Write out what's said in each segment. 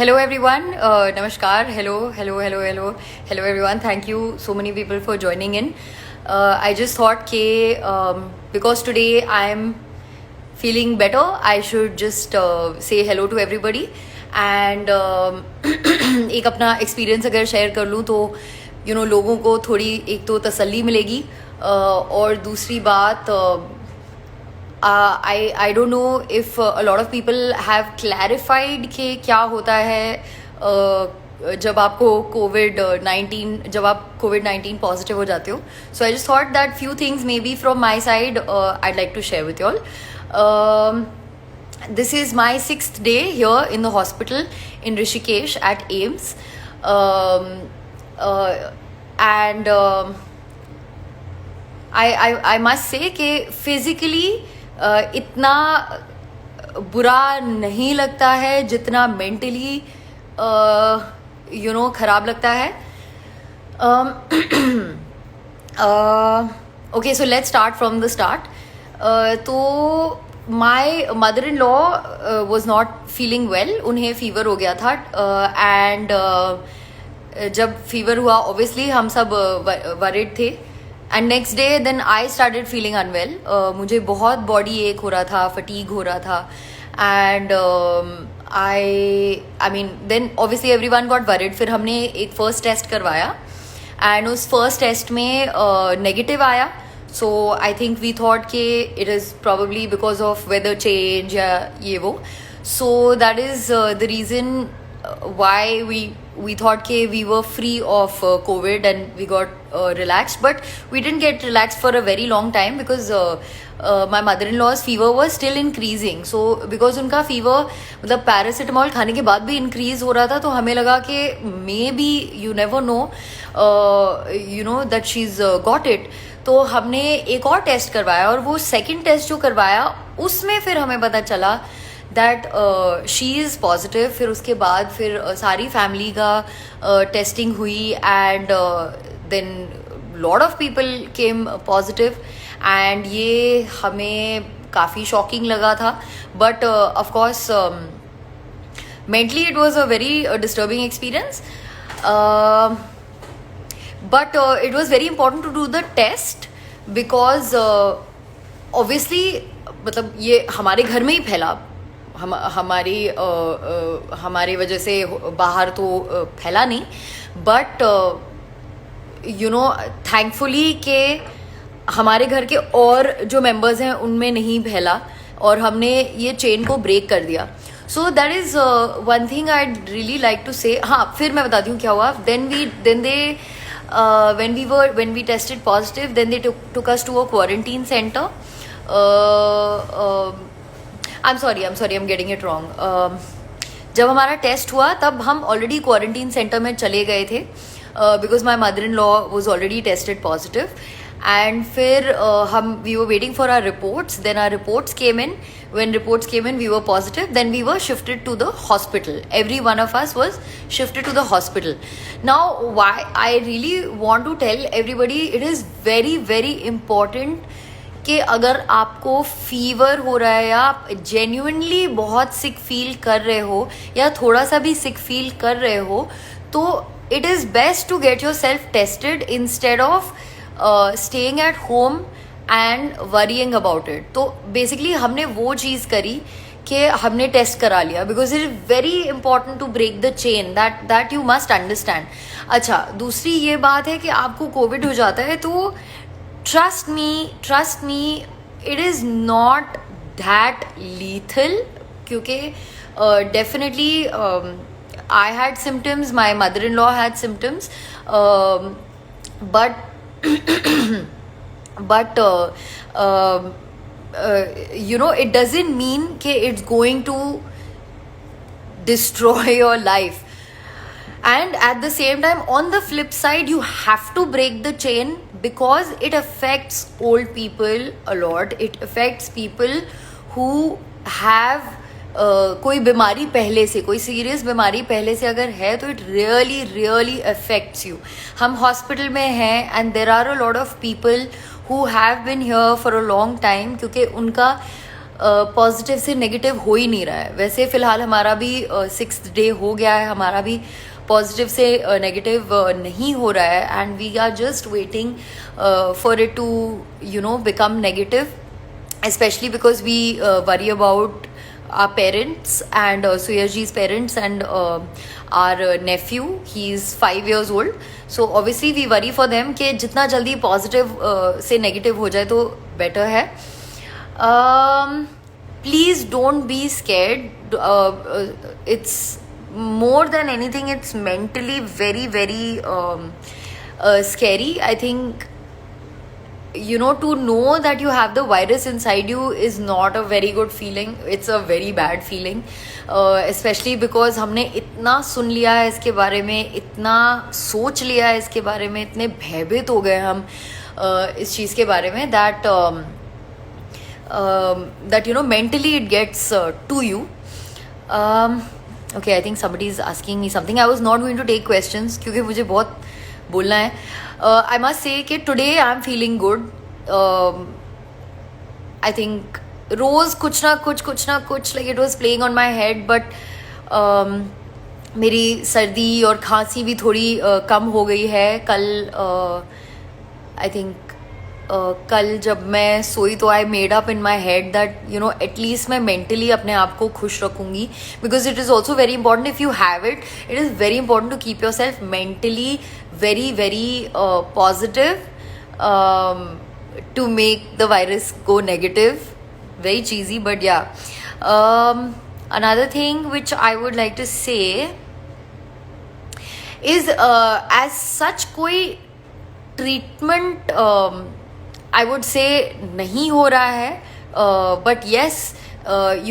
Hello everyone, Namaskar, hello everyone. Thank you so many people for joining in. I just thought because today I'm feeling better, I should just say hello to everybody and एक अपना experience अगर share कर लूँ तो लोगों को थोड़ी एक तो तसल्ली मिलेगी और दूसरी बात I don't know if a lot of people have clarified कि क्या होता है जब आपको COVID-19 पॉजिटिव हो जाते हो. So I just thought that few things maybe from my side I'd like to share with you all. This is my 6th day here in the hospital in Rishikesh at AIIMS. And I must say कि physically इतना बुरा नहीं लगता है जितना mentally खराब लगता है. Okay, so let's start from the start. तो my mother in law was not feeling well. उन्हें फीवर हो गया था एंड जब फीवर हुआ ऑब्वियसली हम सब वरिड थे. And next day then I started feeling unwell. मुझे बहुत बॉडी एक हो रहा था, फटीग हो रहा था and I mean then obviously everyone got worried. फिर हमने एक फर्स्ट टेस्ट करवाया एंड उस फर्स्ट टेस्ट में नेगेटिव आया. So I think we thought कि it is probably because of weather change या ये वो. So that is the reason why we thought we were free of COVID and we got relaxed, but we didn't get relaxed for a very long time because my mother-in-law's fever was still increasing. So because उनका fever मतलब paracetamol खाने के बाद भी increase हो रहा था, तो हमें लगा कि maybe you never know that she's got it. तो हमने एक और टेस्ट करवाया और वो सेकंड टेस्ट जो करवाया उसमें फिर हमें पता चला दैट शी इज़ पॉजिटिव. फिर उसके बाद फिर सारी फैमिली का टेस्टिंग हुई and then lot of people came positive and ये हमें काफ़ी शॉकिंग लगा था. But of course mentally it was a very disturbing experience. But it was very important to do the test because obviously मतलब ये हमारे घर में ही फैला. हमारी वजह से बाहर तो फैला नहीं, बट थैंकफुली के हमारे घर के और जो मेंबर्स हैं उनमें नहीं फैला और हमने ये चेन को ब्रेक कर दिया. So that is one thing I really like to say. हाँ, फिर मैं बताती हूँ क्या हुआ. when we tested positive, then they took us to a quarantine center. I'm sorry, I'm getting it wrong. जब हमारा टेस्ट हुआ तब हम ऑलरेडी क्वारंटीन सेंटर में चले गए थे because my mother in law was already tested positive. And फिर we were waiting for our reports. Then our reports came in. When reports came in, we were positive. Then we were shifted to the hospital. Every one of us was shifted to the hospital. Now, why I really want to tell everybody, it is very, very important कि अगर आपको fever हो रहा है या आप genuinely बहुत सिक feel कर रहे हो या थोड़ा सा भी सिक फील कर रहे हो, तो it is best to get yourself tested instead of staying at home and worrying about it. तो बेसिकली हमने वो चीज़ करी कि हमने टेस्ट करा लिया because it is very important to break the chain. That you must understand. अच्छा, दूसरी ये बात है कि आपको कोविड हो जाता है तो trust me, it is not that lethal. क्योंकि definitely I had symptoms, my mother-in-law had symptoms, but it doesn't mean कि it's going to destroy your life. And at the same time, on the flip side, you have to break the chain because it affects old people a lot. It affects people who have कोई बीमारी पहले से, कोई serious बीमारी पहले से अगर है तो इट रियली अफेक्ट्स यू. हम हॉस्पिटल में हैं and there are a lot of people who have been here for a long time क्योंकि उनका पॉजिटिव से नेगेटिव हो ही नहीं रहा है. वैसे फ़िलहाल हमारा भी 6th डे हो गया है, हमारा भी पॉजिटिव से नेगेटिव नहीं हो रहा है, and we are just waiting for it to become negative, especially because we worry about our parents and Suyaji's parents and our nephew. He is 5 years old, so obviously we worry for them कि जितना जल्दी positive से negative हो जाए तो better है. Please don't be scared. It's more than anything, it's mentally very very scary. I think to know that you have the virus inside you is not a very good feeling. It's a very bad feeling, especially because हमने इतना सुन लिया है इसके बारे में, इतना सोच लिया है इसके बारे में, इतने भयभीत हो गए हम इस चीज़ के बारे में that mentally it gets to you. Okay, I think somebody is asking me something. I was not going to take questions क्योंकि मुझे बहुत बोलना है. I must say कि today I am feeling good. I think रोज़ कुछ ना कुछ like it was playing on my head, but मेरी सर्दी और खांसी भी थोड़ी कम हो गई है. कल I think कल जब मैं सोई तो I made up in my head that at least मैं मेंटली अपने आप को खुश रखूँगी, because it is also very important. If you have it, it is very important to keep yourself mentally very very positive to make the virus go negative. Very cheesy, but yeah. Another thing which I would like to say is as such कोई treatment I would say नहीं हो रहा है, but yes,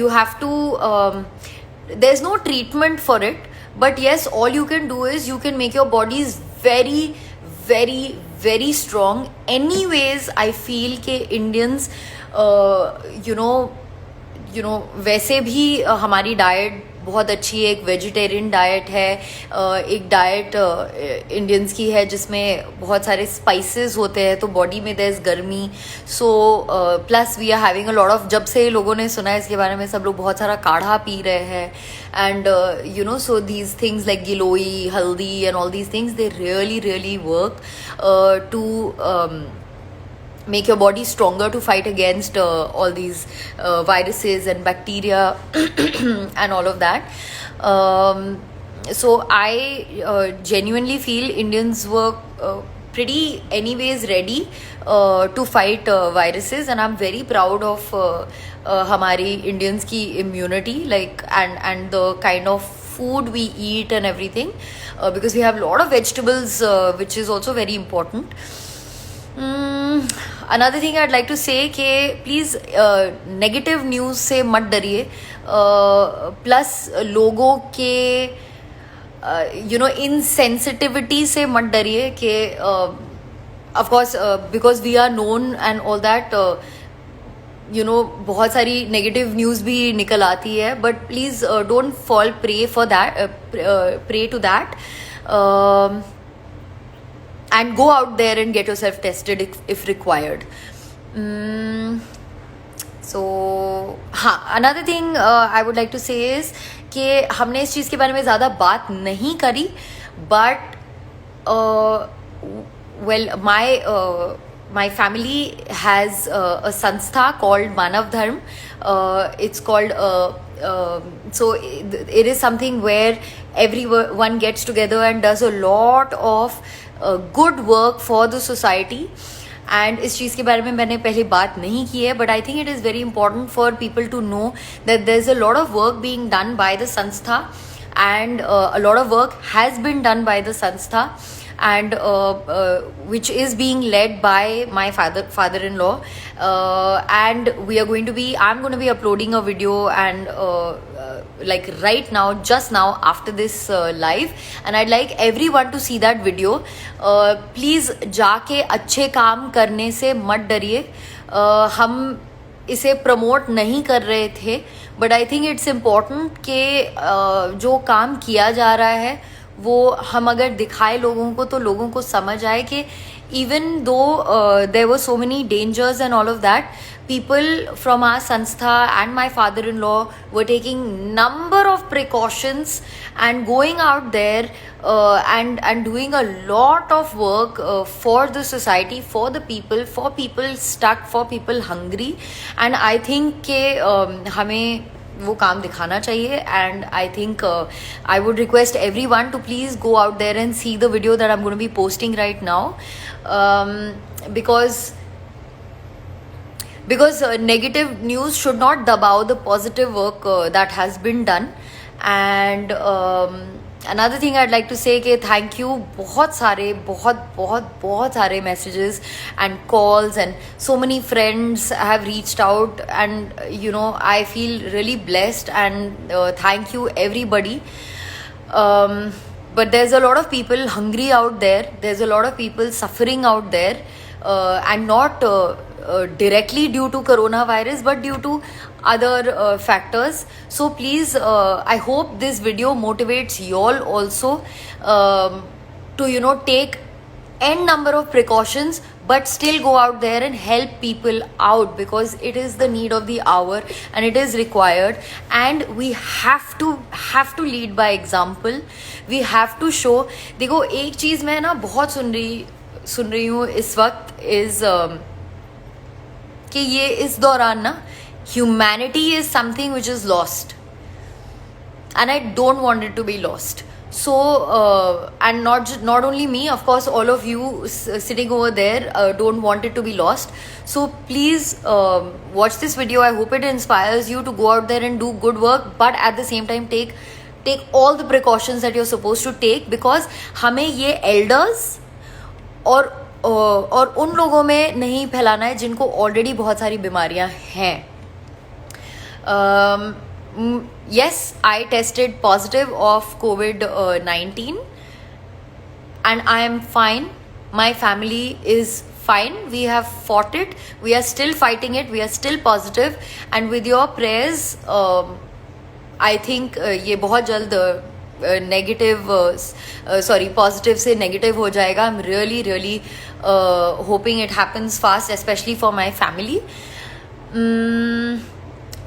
you have to there's no treatment for it, but yes, all you can do is you can make your bodies very very very strong. Anyways, I feel कि Indians वैसे भी हमारी diet बहुत अच्छी है. एक vegetarian diet है, एक डाइट इंडियंस की है जिसमें बहुत सारे स्पाइसेस होते हैं, तो बॉडी में देयर इज गर्मी. So plus we are having a lot of, जब से लोगों ने सुना है इसके बारे में सब लोग बहुत सारा काढ़ा पी रहे हैं. And so these things like giloy, haldi and all these things, they really work to make your body stronger to fight against all these viruses and bacteria and all of that. So I genuinely feel Indians were pretty anyways ready to fight viruses, and I'm very proud of हमारी Indians की immunity, like and the kind of food we eat and everything, because we have a lot of vegetables, which is also very important. Another thing I'd like to say कि please negative news से मत डरिए. Plus लोगों के insensitivity से मत डरिए कि of course because we are known and all that, बहुत सारी नेगेटिव न्यूज़ भी निकल आती है, but please don't fall pray for that, pray to that. And go out there and get yourself tested if required. So another thing I would like to say is कि हमने इस चीज़ के बारे में ज़्यादा बात नहीं करी, but well, my family has a sanstha called Manav Dharm. It's called so it is something where everyone gets together and does a lot of good work for the society. And इस चीज़ के बारे में मैंने पहले बात नहीं की है, but I think it is very important for people to know that there is a lot of work being done by the sanstha, and a lot of work has been done by the sanstha, and which is being led by my father-in-law, and I'm going to be uploading a video and like right now, just now after this live, and I'd like everyone to see that video. Please जाके अच्छे काम करने से मत डरिए. हम इसे promote नहीं कर रहे थे, but I think it's important कि जो काम किया जा रहा है वो हम अगर दिखाए लोगों को तो लोगों को समझ आए कि even though there were so many dangers and all of that, people from our sanstha and my father-in-law were taking number of precautions and going out there and doing a lot of work for the society, for the people, for people stuck, for people hungry. And I think के हमें वो काम दिखाना चाहिए. And I think I would request everyone to please go out there and see the video that I am going to be posting right now, because negative news should not dabao the positive work that has been done. And another thing I'd like to say कि thank you, बहुत सारे messages and calls, and so many friends have reached out, and you know I feel really blessed, and thank you everybody. But there's a lot of people hungry out there, there's a lot of people suffering out there, and not directly due to coronavirus but due to other factors. So please, I hope this video motivates you all also to, you know, take n number of precautions but still go out there and help people out, because it is the need of the hour and it is required. And we have to lead by example. We have to show. देखो एक चीज मैं ना बहुत सुन रही हूँ इस वक्त is कि ये इस दौरान ना humanity is something which is lost, and I don't want it to be lost. So and not only me, of course all of you sitting over there don't want it to be lost. So please watch this video. I hope it inspires you to go out there and do good work, but at the same time take all the precautions that you're supposed to take, because हमें ये elders और उन लोगों में नहीं फैलाना है जिनको ऑलरेडी बहुत सारी बीमारियां हैं. Yes, I tested positive of COVID-19 and I am fine. My family is fine. We have fought it. We are still fighting it. We are still positive. And with your prayers, I think ये बहुत जल्द positive से negative हो जाएगा. I'm really hoping it happens fast, especially for my family.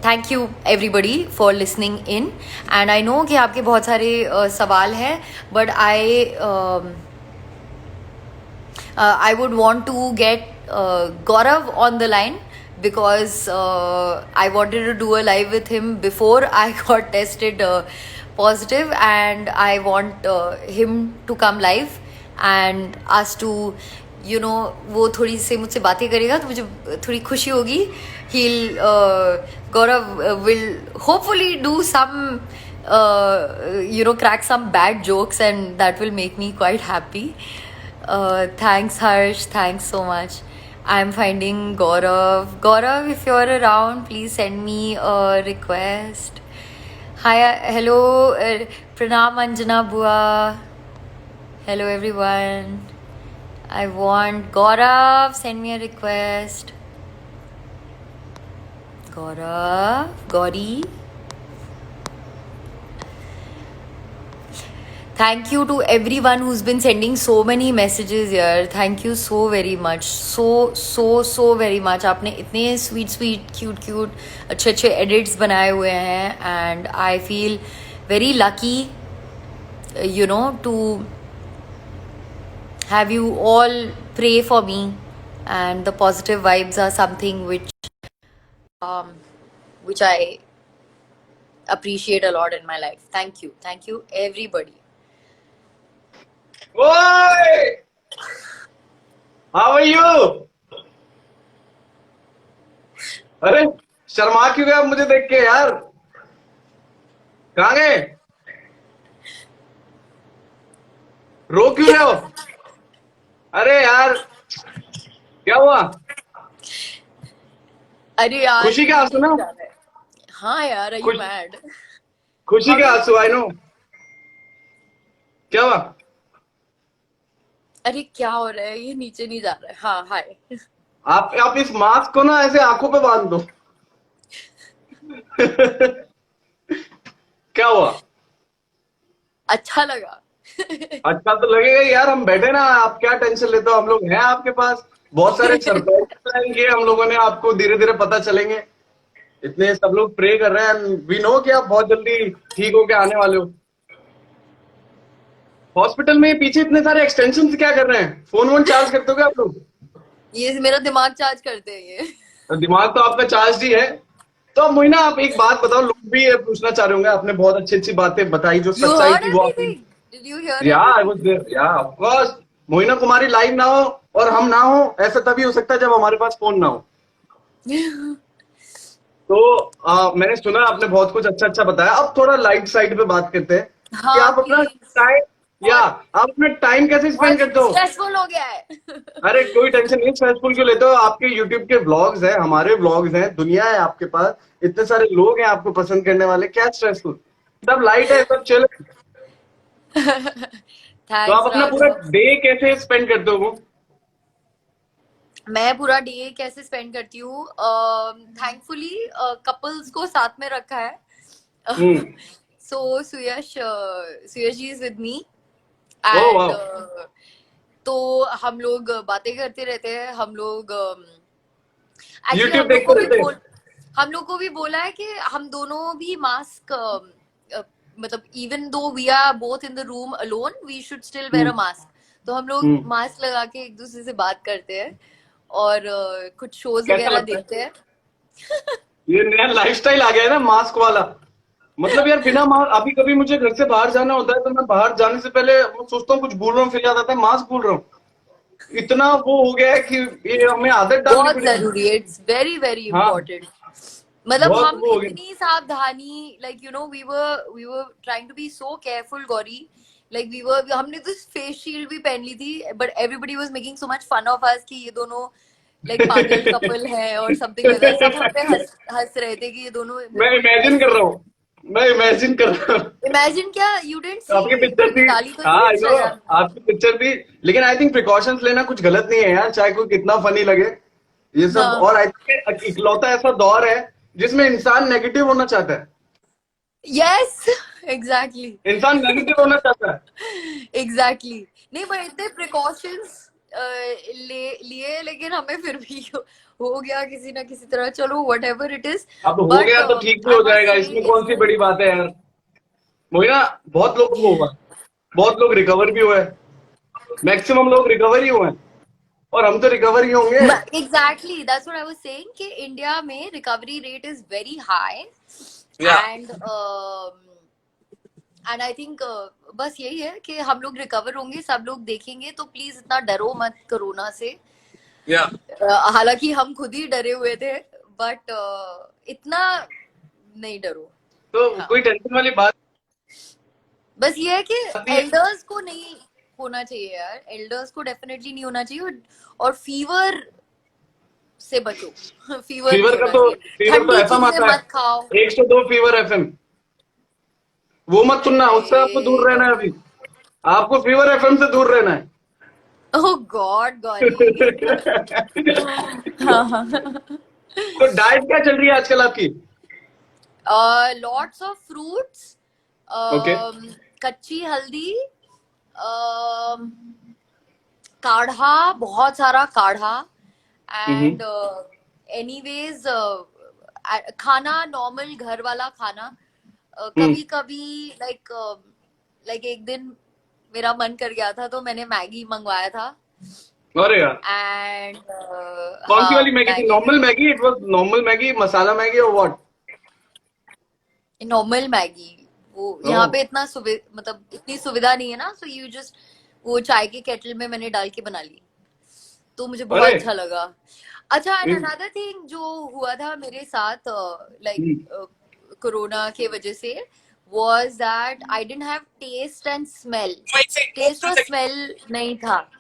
Thank you everybody for listening in, and I know कि आपके बहुत सारे सवाल हैं, but I would want to get Gaurav on the line, because I wanted to do a live with him before I got tested positive, and I want him to come live and us to, you know, वो थोड़ी से मुझसे बातें करेगा तो मुझे थोड़ी खुशी होगी. Gaurav will hopefully do some you know, crack some bad jokes, and that will make me quite happy. Thanks Harsh, thanks so much. I'm finding Gaurav, if you're around, please send me a request. Hi, hello, Pranam Anjana Bua. Hello everyone. I want Gaurav, send me a request. Gauri. Thank you to everyone who's been sending so many messages here. Thank you so very much. So very much. आपने इतने sweet, cute अच्छे edits बनाए हुए हैं, and I feel very lucky, you know, to have you all pray for me, and the positive vibes are something which I appreciate a lot in my life. Thank you everybody. Boy, how are you? अरे शर्मा क्यों गया मुझे देख के यार? कहाँ गए? रो क्यों रहे हो? अरे यार क्या हुआ? अरे यार खुशी के आंसू ना? हाँ यार, are you mad? खुशी के आंसू, I know. क्या हुआ? अरे क्या हो रहा है? ये नीचे नहीं जा रहा है. हाँ, हाय. आप इस मास्क को ना ऐसे आंखों पे बांध दो. क्या हुआ? अच्छा लगा. अच्छा तो लगेगा ही यार, हम बैठे ना, आप क्या टेंशन लेते हो, हम लोग हैं आपके पास। बहुत सारे सरप्राइज प्लान किए हम लोगों ने, आपको धीरे धीरे पता चलेंगे। इतने सब लोग प्रे कर रहे हैं, वी नो कि आप बहुत जल्दी ठीक होके आने वाले हो। हॉस्पिटल में पीछे इतने सारे एक्सटेंशन क्या कर रहे हैं, फोन वोन चार्ज करते हो क्या आप लोग? ये मेरा दिमाग चार्ज करते हैं ये। तो दिमाग तो आपका चार्ज ही है। तो अब मोइना, आप एक बात बताओ, लोग भी ये पूछना चाह रहे होंगे, आपने बहुत अच्छी अच्छी बातें बताई, जो You सच्चाई heard थी वो आपने। everything? Did you hear या आई वाज everything? देयर, या of course. Moina Kumari live ना हो और हम ना हो, ऐसा तभी हो सकता है जब हमारे पास फोन ना हो। तो मैंने सुना आपने बहुत कुछ अच्छा अच्छा बताया। अब थोड़ा लाइट साइड पे बात करते हैं कि हाँ आप अपना प्लीज। टाइम, या बहुत आप अपना टाइम कैसे स्पेंड बहुत करते हो? स्ट्रेसफुल हो गया है। अरे कोई टेंशन नहीं, स्ट्रेसफुल क्यों लेते हो? आपके यूट्यूब के व्लॉग्स हैं, हमारे व्लॉग्स हैं, दुनिया है आपके पास, इतने सारे लोग हैं आपको पसंद करने वाले, क्या स्ट्रेसफुल? सब लाइट है, सब चिल। तो आप थैंक्स अपना पूरा राघव। डे कैसे स्पेंड करते हो वो? मैं पूरा डे कैसे स्पेंड करती हूँ, थैंकफुली कपल्स को साथ में रखा है। Hmm. So Suyash ji is with me oh and वाह। तो हम लोग बातें करते रहते हैं। हम लोग एक्चुअली यूट्यूब देखते रहते हैं। हम लोग को भी बोला है कि हम दोनों भी मास्क, मतलब even though we are both in the room alone we should still wear a hmm. Mask. तो हम लोग हम्म। मास्क लगा के एक दूसरे से बात करते हैं और कुछ शोज कैसा वगैरह लगता है? देखते हैं। ये नया लाइफस्टाइल आ गया है ना मास्क वाला। मतलब यार, बिना मास्क, अभी कभी मुझे घर से बाहर जाना होता है तो मैं बाहर जाने से पहले मैं सोचता हूँ कुछ भूल रहा हूँ, फिर याद आता है मास्क भूल रहा हूँ। इतना वो हो गया है कि ये हमें आदत डालनी बहुत पड़ेगी। जरूरी है, इट्स वेरी वेरी हाँ, इंपॉर्टेंट। मतलब बहुत हम वो हो गया। इतनी सावधानी, like you know we were trying to be so careful Gauri. Like हमने तो फेस शील्ड भी पहन ली थी but everybody was making so much fun of us कि ये दोनों लाइक पागल कपल है और समथिंग लाइक दैट। सब हम पे हंस हंस रहे थे कि ये दोनों मैं बिल्कुल इमेजिन कर ऐसे। रहा हूँ, मैं इमेजिन कर रहा हूँ। इमेजिन क्या, यू डिडंट सी? आपकी पिक्चर मैंने थी। डाली तो हाँ थी आई नो, इंस्टाग्राम पे। आपकी पिक्चर थी। लेकिन आई थिंक प्रिकॉशंस लेना कुछ गलत नहीं है यार, चाहे कोई कितना फनी लगे ये सब। हाँ। और आई थिंक इकलौता ऐसा दौर है जिसमें इंसान नेगेटिव होना चाहता है। Yes exactly. इंसान नेगेटिव होना चाहता है। एग्जैक्टली। नहीं पर इतने प्रिकॉशंस लिए लेकिन हमें फिर भी हो गया किसी ना किसी तरह, चलो व्हाट एवर इट इज। अब हो बट गया तो ठीक भी आई हो मस्ट जाएगा, से इसमें इट्स कौन सी बड़ी बात है यार। वही ना, बहुत लोग को हुआ, बहुत लोग रिकवर भी हुए हैं, मैक्सिमम लोग रिकवर ही हुए हैं, और हम तो रिकवर ही होंगे। Exactly that's what I was saying कि इंडिया में recovery rate is very high या एंड आई थिंक बस यही है कि हम लोग रिकवर होंगे, सब लोग देखेंगे, तो प्लीज इतना डरो मत कोरोना से। या हालांकि हम खुद ही डरे हुए थे बट इतना नहीं डरो। तो हाँ कोई टेंशन वाली बात बस ये है कि नहीं है। एल्डर्स को नहीं होना चाहिए यार, एल्डर्स को डेफिनेटली नहीं होना चाहिए और फीवर से बचो। फीवर नहीं फीवर का होना तो, चाहिए। फीवर तो ठंडी ऐसा चीजें माता है, मत खाओ। 102 फीवर एफएम, वो मत सुनना, उससे आपको दूर रहना है अरे अभी। आपको फीवर एफएम से दूर रहना है। ओह गॉड गौरी। तो डाइट क्या चल रही है आजकल आपकी? Lots of fruits, okay. कच्ची हल्दी, काढ़ा, बहुत सारा काढ़ा एंड एनीवेज खाना नॉर्मल घर वाला खाना। हम्म। कभी कभी लाइक लाइक एक दिन मेरा मन कर गया था तो मैंने मैगी मंगवाया था अरे यार, एंड कौन सी हाँ वाली मैगी थी? Maggi normal Maggi? It was normal Maggi, masala Maggi और व्हाट? Normal Maggi. वो यहाँ पे इतना मतलब इतनी सुविधा नहीं है ना, सो यू जस्ट वो चाय के केटल में मैंने डाल के बना ली, तो मुझे बहुत अरे अच्छा लगा। अच्छा एंड हम्म, अनदर थिंग जो हुआ था मेरे साथ लाइक हम्म। कोरोना के वजह से was that I didn't have taste and smell. Taste और स्मेल नहीं था।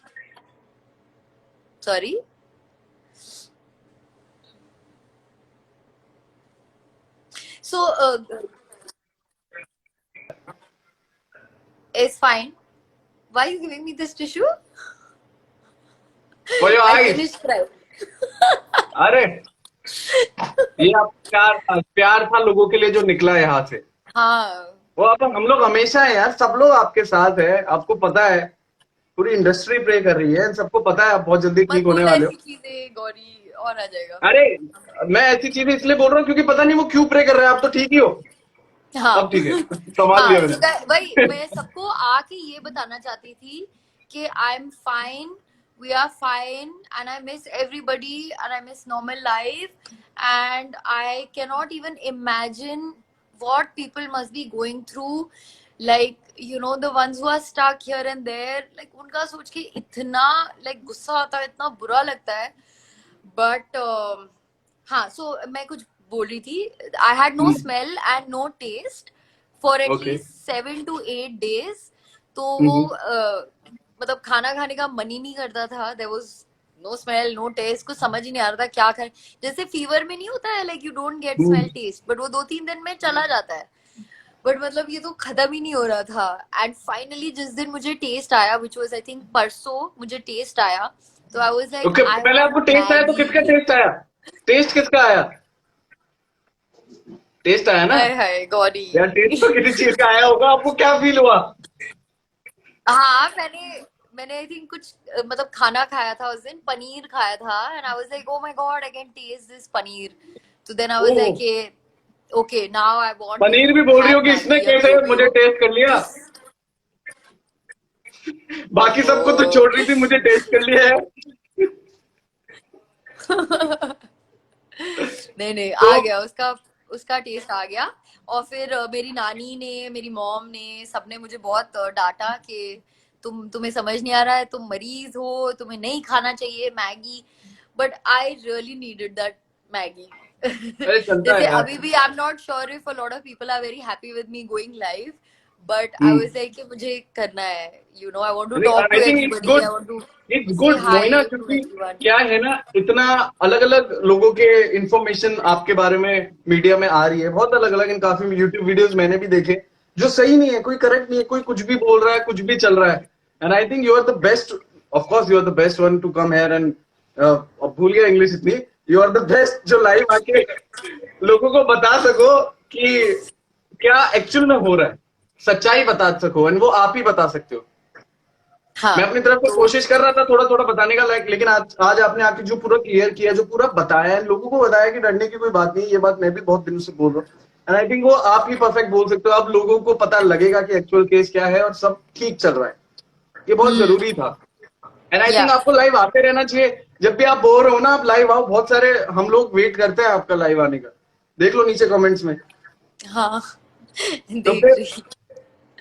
Sorry. So it's fine. Why are you giving me this tissue? For your I eyes. finished crying. अरे ये आप प्यार था, प्यार था लोगों के लिए जो निकला यहाँ से। हाँ वो आप हम लोग हमेशा है यार, सब लोग आपके साथ है, आपको पता है, पूरी इंडस्ट्री प्रे कर रही है, सबको पता है आप बहुत जल्दी मत ठीक होने बोल वाले हो। ऐसी चीजें गौरी, और आ जाएगा। अरे मैं ऐसी चीजें इसलिए बोल रहा हूँ क्योंकि पता नहीं वो क्यों प्रे कर रहे हैं, आप तो ठीक ही हो। हाँ। अब ठीक है, संभाल हाँ, लिया तो मैंने। वही मैं सबको आके ये बताना चाहती थी कि I am fine, we are fine, and I miss everybody, and I miss normal life, and I cannot even imagine what people must be going through, like you know the ones who are stuck here and there, like उनका सोच के इतना like गुस्सा आता है, इतना बुरा लगता है। बट हाँ, सो मैं कुछ बोल रही थी, I had no smell and no taste for okay. At least 7 to 8 days। तो वो मतलब खाना खाने का मन ही नहीं करता था। There was no smell no taste, कुछ समझ ही नहीं आ रहा था क्या करें। जैसे फीवर में नहीं होता है like you don't get smell taste, but वो 2-3 दिन में चला जाता है। बट मतलब ये तो खत्म ही नहीं हो रहा था। एंड फाइनली जिस दिन मुझे टेस्ट आया, विच वाज आई थिंक परसों, मुझे टेस्ट आया, तो आई वाज लाइक ओके, आई पहले वांट आपको टेस्ट आया तो किसका मैगी। टेस्ट आया? टेस्ट किसका आया? टेस्ट आया ना हाय हाय गौरी। यार, टेस्ट तो किसी चीज का आया होगा, आपको क्या फील हुआ? हाँ, मैंने आई थिंक कुछ मतलब खाना खाया था उस दिन, पनीर खाया था, and I was like oh my god I can taste this paneer. तो then I was oh, like okay now I want to पनीर भी बोल रही हैव हो कि इसने मैगी अभी कैसे अभी। मुझे टेस्ट कर लिया? बाकी सबको तो ओहो। छोड़ रही थी, मुझे टेस्ट कर लिया है। नहीं नहीं, तो आ गया उसका, उसका टेस्ट आ गया। और फिर मेरी नानी ने, मेरी मॉम ने, सबने मुझे बहुत डांटा कि तुम्हें समझ नहीं आ रहा है, तुम मरीज हो, तुम्हें नहीं खाना चाहिए Maggi. But I really needed that Maggi. अरे चलता है जैसे यार। अभी भी I am not sure if a lot of people are very happy with me going live, but I hmm. Was like कि मुझे करना है, you know I want to talk I to think it's everybody, good, I want to it's say good hi Moina, to क्योंकि everyone. क्या है ना, इतना अलग अलग लोगों के इंफॉर्मेशन आपके बारे में मीडिया में आ रही है, बहुत अलग अलग। इन काफी यूट्यूब वीडियोस मैंने भी देखे जो सही नहीं है, कोई करेक्ट नहीं है, कोई कुछ भी बोल रहा है, कुछ भी चल रहा है। And I think you are the best, of course you are the best one to come here and, अब भूल गया इंग्लिश इतनी, यू आर द बेस्ट जो लाइव आके लोगों को बता सको कि क्या एक्चुअल में हो रहा है, सच्चाई बता सको, एंड वो आप ही बता सकते हो। मैं हाँ अपनी तरफ से तो कोशिश कर रहा था थोड़ा थोड़ा बताने का, लेकिन आज आपने आके जो पूरा क्लियर किया, जो पूरा बताया है, लोगों को बताया कि डरने की कोई बात नहीं, ये बात मैं भी बहुत दिनों से बोल रहा हूँ। एंड आई थिंक वो आप ही परफेक्ट बोल सकते हो, अब लोगों को पता लगेगा कि एक्चुअल केस क्या है और सब ठीक चल रहा है। ये बहुत जरूरी था। एंड आई या थिंक आपको लाइव आते रहना चाहिए, जब भी आप बोर हो ना आप लाइव आओ, बहुत सारे हम लोग वेट करते हैं आपका लाइव आने का, देख लो नीचे कमेंट्स में। हाँ तो देख फिर रही।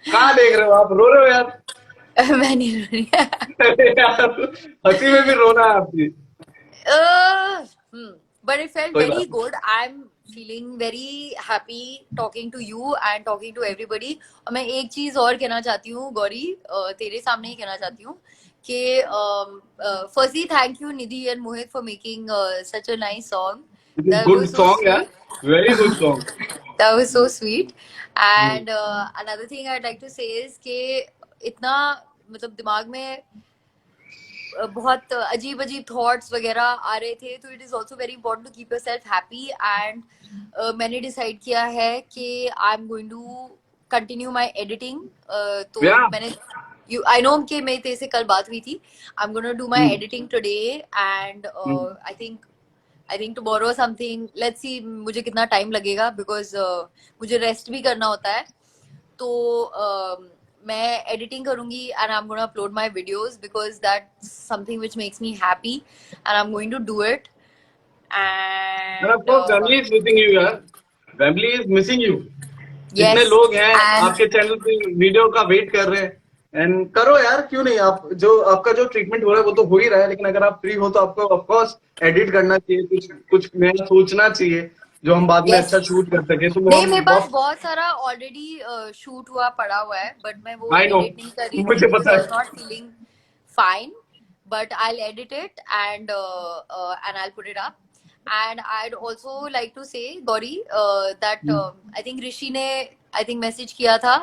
कहाँ देख रहे हो आप, रो रहे हो यार? मैं नहीं रो रही। अरे यार, हंसी में भी रोना है आपकी। But it felt कोई very बात good. I'm feeling very happy talking to you and talking to everybody. और मैं एक चीज और कहना चाहती हूँ गौरी, तेरे सामने ही कहना चाहती हूँ कि firstly thank you Nidhi and Mohit for making such a nice song. नहीं, That good was so song यार, sweet. Very good song. That was so sweet. And another thing I'd like to say is कि इतना मतलब दिमाग में बहुत अजीब अजीब थॉट्स वगैरह आ रहे थे, तो it is also very important to keep yourself happy. And मैंने डिसाइड किया है कि I am going to continue my editing. तो या मैंने यू आई नो कि मेरी तेरे से कल बात हुई थी, आई am gonna do my editing today, and I think tomorrow something, let's see मुझे कितना टाइम लगेगा, बिकॉज मुझे रेस्ट भी करना होता है। तो मैं एडिटिंग करूंगी and I am gonna upload my videos, because that's something which makes me happy and I am going to do it. Of and course family is missing you यार, family is missing you. इतने yes लोग हैं and आपके channel पे video का wait कर रहे हैं, एंड करो यार, क्यों नहीं। आप जो आपका जो ट्रीटमेंट हो रहा है वो तो हो ही रहा है, लेकिन अगर आप फ्री हो तो आपको ऑफ कोर्स एडिट करना चाहिए, कुछ कुछ नया सोचना चाहिए जो हम बाद में यस, अच्छा शूट कर सके, तो वो नहीं हम मेरे पास बहुत। बहुत सारा ऑलरेडी शूट हुआ पड़ा हुआ है, बट मैं वो आई नो, एडिट नहीं कर रही थी मुझे बिकॉज पता आई है। Was not feeling fine, but I'll edit it and I'll put it up. And I'd also like to say Gauri that I think Rishi ने I think message किया था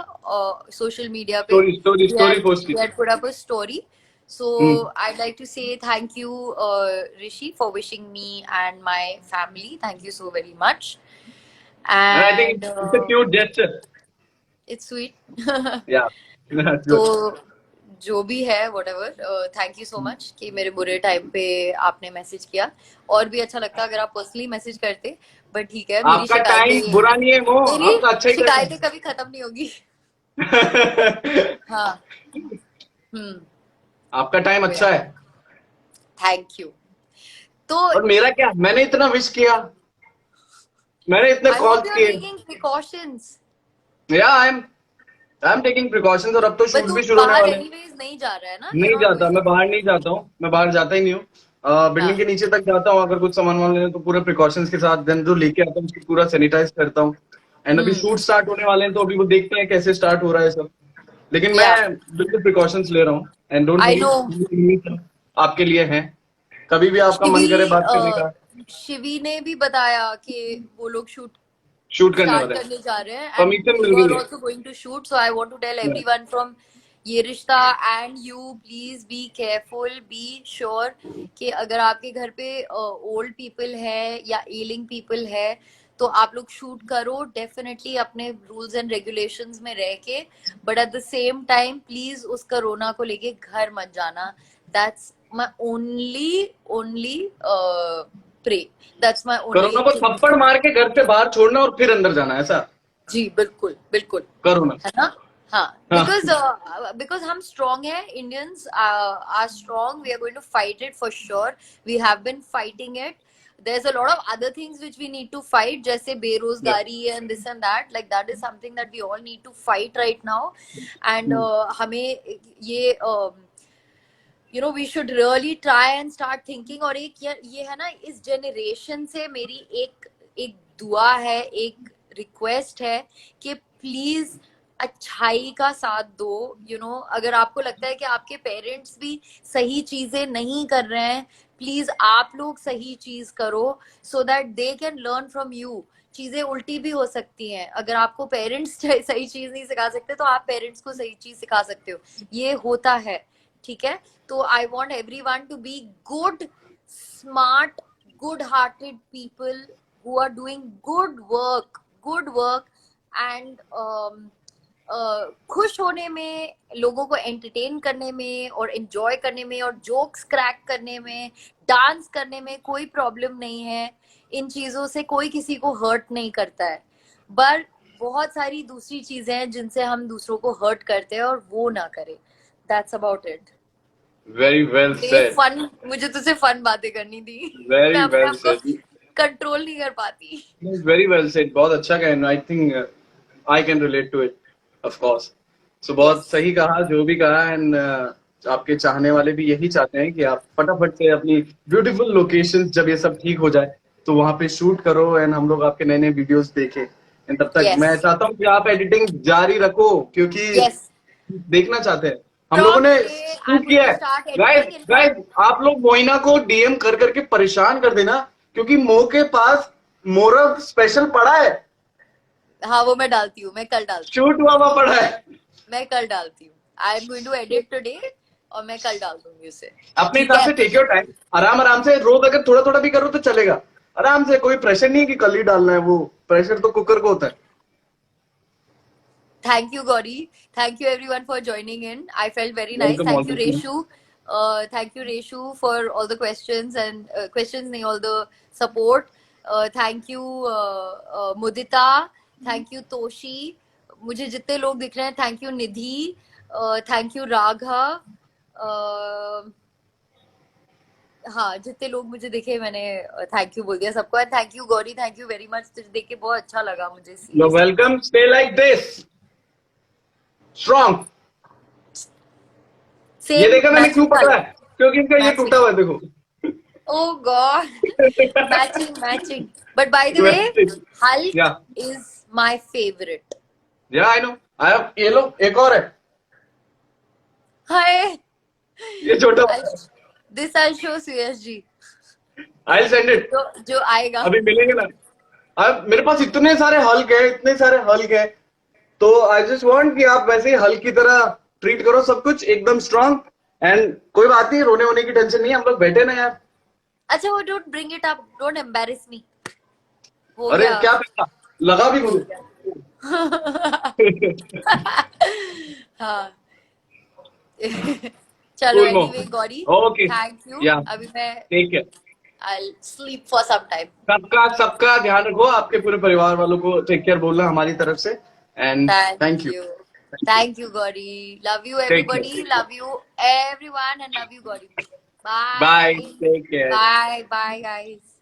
social media पे, story story story post he की। had put up a story. So I'd like to say thank you Rishi for wishing me and my family, thank you so very much. And I think And it's a cute gesture. It's sweet. Yeah. That's तो good. जो भी है whatever, thank you so much कि मेरे बुरे time पे आपने message किया. और भी अच्छा लगता अगर आप पर्सनली मैसेज करते, बट ठीक है, मेरी आपका टाइम शिकायतें बुरा नहीं है वो, मेरी आपका अच्छा ही टाइम शिकायतें कभी खत्म नहीं होगी. है. हाँ. हम्म. आपका टाइम तो अच्छा यार, है. Thank you. तो और मेरा क्या, मैंने इतना विश किया, मैंने इतने I call hope you are किए. Taking precautions. Yeah I am taking precautions, और अब तो बट शूट तू भी शुरू होने बाहर वाले हैं. एनीवेज नहीं जा रहा है ना, यू आर नहीं नॉट जाता, गोइंग मैं बाहर नहीं आउट. जाता हूँ, मैं बाहर जाता ही नहीं हूँ. बिल्डिंग के हाँ. नीचे तक जाता हूँ अगर कुछ सामान वामान लेने, तो पूरे प्रिकॉशंस के साथ देन जो लेके आता हूँ उसको पूरा सैनिटाइज करता हूँ. एंड अभी शूट स्टार्ट होने वाले हैं, तो अभी वो देखते हैं कैसे स्टार्ट हो रहा है सब. लेकिन मैं या बिल्कुल प्रिकॉशंस ले रहा हूँ. And don't I know. Worry, आपके लिए है, कभी भी आपका मन करे बात करने का. शिवी ने भी बताया कि वो लोग शूट शूट करने स्टार्ट वाले हैं, करने जा रहे हैं, परमिशन एंड मिल यू आर गई है. Also going to shoot. So I want to tell everyone from Yeh Rishta and you, please be careful, be sure कि अगर आपके घर पे ओल्ड पीपल है या एलिंग पीपल है, तो आप लोग शूट करो डेफिनेटली अपने रूल्स एंड रेगुलेशंस में रह के. But at the same time please उस कोरोना को लेके घर मत जाना. That's my only pray. That's my corona only को थिंग. थप्पड़ मार के घर से बाहर छोड़ना और फिर अंदर जाना, ऐसा जी बिल्कुल बिल्कुल. कोरोना. है ना. हाँ. हाँ. बिकॉज हम स्ट्रांग है, Indians are strong. We are going to fight it for sure. We have been fighting it. there's a lot of other things which we need to fight, जैसे बेरोजगारी and this and that, like that is something that we all need to fight right now. and हमें ये we should really try and start thinking. और एक ये है ना, इस जनरेशन से मेरी एक एक दुआ है, एक रिक्वेस्ट है कि प्लीज अच्छाई का साथ दो. अगर आपको लगता है कि आपके पेरेंट्स भी सही चीजें नहीं कर रहे हैं, प्लीज आप लोग सही चीज करो, so that they can learn from you. चीजें उल्टी भी हो सकती हैं. अगर आपको पेरेंट्स सही चीज नहीं सिखा सकते, तो आप पेरेंट्स को सही चीज सिखा सकते हो. ये होता है, ठीक है. तो I want everyone to be good, smart, good hearted people who are doing good work and खुश होने में, लोगों को एंटरटेन करने में और एंजॉय करने में और जोक्स क्रैक करने में, डांस करने में कोई प्रॉब्लम नहीं है. इन चीजों से कोई किसी को हर्ट नहीं करता है. बट बहुत सारी दूसरी चीजें हैं जिनसे हम दूसरों को हर्ट करते हैं, और वो ना करें. That's about it. Very well said. Fun, मुझे तुझसे फन बातें करनी थी. मैं वेरी अपने वेल आप को सेड. कंट्रोल नहीं कर पाती. Very well said. बहुत अच्छा कहना. I think I can relate to it, of course. So बहुत Yes. सही कहा जो भी कहा. एंड आपके चाहने वाले भी यही चाहते हैं कि आप फटाफट से अपनी ब्यूटीफुल लोकेशंस, जब ये सब ठीक हो जाए, तो वहां पे शूट करो एंड हम लोग आपके नए नए वीडियोस देखें. एंड तब तक Yes. मैं चाहता हूँ कि आप एडिटिंग जारी रखो, क्योंकि Yes. देखना चाहते हैं. हम From लोगों ने today, I'm शूट किया going है. to start guys editing. In guys, fact, आप लोग मोइना को डीएम कर करके परेशान कर देना, क्योंकि मो के पास मोरव स्पेशल पड़ा है. हाँ, वो मैं डालती हूँ. मैं कल डालती शूट हुआ पड़ा है. हूँ. मैं कल डालती हूँ. I am going to edit today, और मैं कल डाल दूंगी उसे. अपने ठीक हिसाब से है. Take your time. आराम आराम से, रोज अगर थोड़ा थोड़ा भी करो तो चलेगा. आराम से, कोई प्रेशर नहीं है कि कल ही डालना है. वो प्रेशर तो कुकर को होता है. Thank you, Gauri. Thank you, everyone, for joining in. I felt very nice. Welcome. Thank you, Reshu. Thank you, Reshu, for all the questions and questions, nahi, all the support. Thank you, Mudita. Thank you, Toshi. मुझे जितने लोग दिख रहे हैं, thank you Nidhi, thank you Raghav. हाँ, जितने लोग मुझे दिखे, मैंने थैंक यू बोल दिया सबको. And thank you Gauri, thank you very much. तुझे देख के बहुत अच्छा लगा मुझे. No welcome. Stay like this, strong. ये देखा मैंने क्यों पकड़ा है, क्योंकि इनका ये टूटा हुआ है, देखो. Oh God, matching. But by the way, Hulk Yeah. is my favorite. Yeah, I know. I have. ये लो, एक और है. Hi. ये छोटा. This I'll show CSG. I'll send it. जो आएगा. अभी मिलेंगे ना. अब मेरे पास इतने सारे हल्क है, इतने सारे हल्क है, तो आई जस्ट वांट कि आप वैसे ही हल्क की तरह ट्रीट करो सब कुछ, एकदम स्ट्रांग. एंड कोई बात नहीं, रोने होने की टेंशन नहीं है, हम लोग बैठे ना यार. अच्छा, वो don't bring it up, don't embarrass me. हो अरे गया. क्या पता, लगा भी मुझे. हाँ चलो Cool, Mo. Anyway Gauri Okay. Thank you Yeah. अभी मैं Take care. I sleep for some time सबका सबका ध्यान रखो, आपके पूरे परिवार वालों को टेक केयर बोलना हमारी तरफ से, and thank thank you. You thank you Gauri love you take everybody care. Love you everyone and love you Gauri bye, bye take care. Bye bye guys